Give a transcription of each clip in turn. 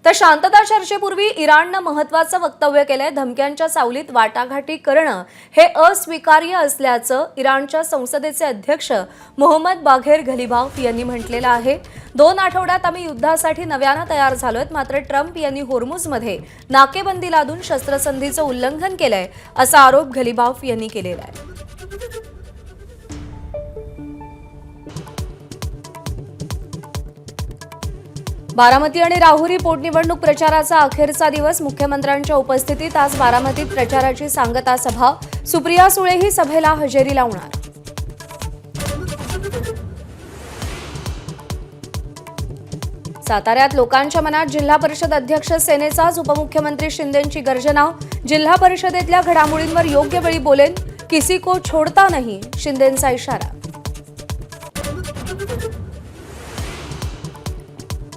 तर शांतता चर्चेपूर्वी इराणनं महत्त्वाचं वक्तव्य केलंय. धमक्यांच्या सावलीत वाटाघाटी करणं हे अस्वीकार्य असल्याचं इराणच्या संसदेचे अध्यक्ष मोहम्मद बाघेर घलिबाफ यांनी म्हटलेलं आहे. 2 आठवड्यात आम्ही युद्धासाठी नव्यानं तयार झालोत, मात्र ट्रम्प यांनी होर्मुझमध्ये नाकेबंदी लादून शस्त्रसंधीचं उल्लंघन केलंय असा आरोप घलिबाफ यांनी केलेला आहे. बारामती आणि राहुरी पोटनिवडणूक प्रचाराचा अखेरचा दिवस. मुख्यमंत्र्यांच्या उपस्थितीत आज बारामतीत प्रचाराची सांगता सभा. सुप्रिया सुळेही सभेला हजेरी लावणार. साताऱ्यात लोकांच्या मनात जिल्हा परिषद अध्यक्ष सेनेचाच उपमुख्यमंत्री शिंदेंची गर्जना. जिल्हा परिषदेतल्या घडामोडींवर योग्य वेळी बोलेन, किसी को छोडता नहीं, शिंदेंचा इशारा.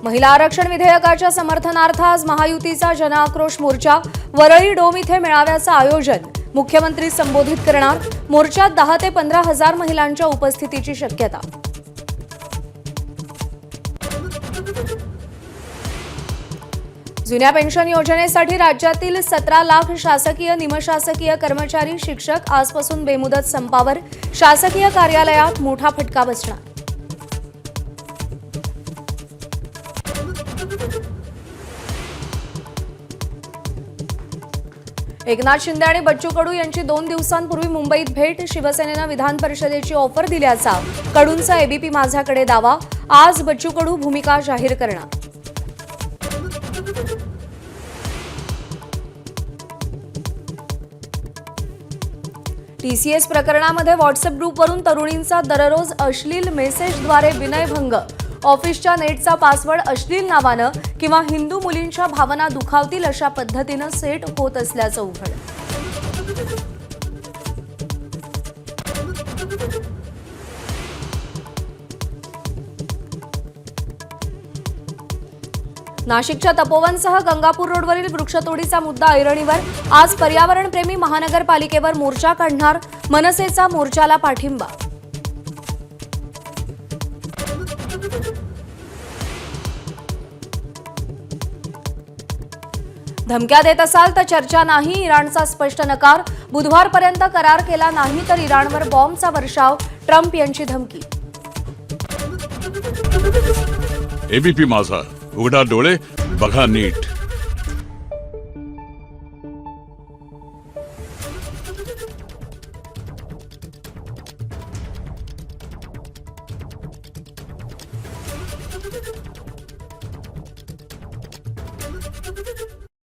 महिला आरक्षण विधेयकाच्या समर्थनार्थ आज महायुतीचा जनआक्रोश मोर्चा. वरळी डोम इथे मेळाव्याचं आयोजन. मुख्यमंत्री संबोधित करणार. मोर्चात 10 ते 15 हजार महिलांच्या उपस्थितीची शक्यता. जुन्या पेन्शन योजनेसाठी राज्यातील 17 लाख शासकीय निमशासकीय कर्मचारी शिक्षक आजपासून बेमुदत संपावर. शासकीय कार्यालयात मोठा फटका बसणार. एकनाथ शिंदे आणि बच्चू कडू यांची 2 दिवसांपूर्वी मुंबईत भेट. शिवसेनेनं विधान परिषदेची ऑफर दिल्याचा कडूंचा एबीपी माझाकडे दावा. आज बच्चू कडू भूमिका जाहीर करणार. टीसीएस प्रकरणामध्ये व्हॉट्सअप ग्रुपवरून तरुणींचा दररोज अश्लील मेसेजद्वारे विनयभंग. ऑफिसच्या नेटचा पासवर्ड अश्लील नावानं किंवा हिंदू मुलींच्या भावना दुखावतील अशा पद्धतीनं सेट होत असल्याचं उघड. नाशिकच्या तपोवनसह गंगापूर रोडवरील वृक्षतोडीचा मुद्दा ऐरणीवर. आज पर्यावरणप्रेमी महानगरपालिकेवर मोर्चा काढणार. मनसेचा मोर्चाला पाठिंबा. धमक्या देत असाल तर चर्चा नाही, इराणचा स्पष्ट नकार. बुधवारपर्यंत करार केला नाही तर इराणवर बॉम्बचा वर्षाव. ट्रम्प यांची धमकी. एबीपी माझा, उघडा डोळे बघा नीट.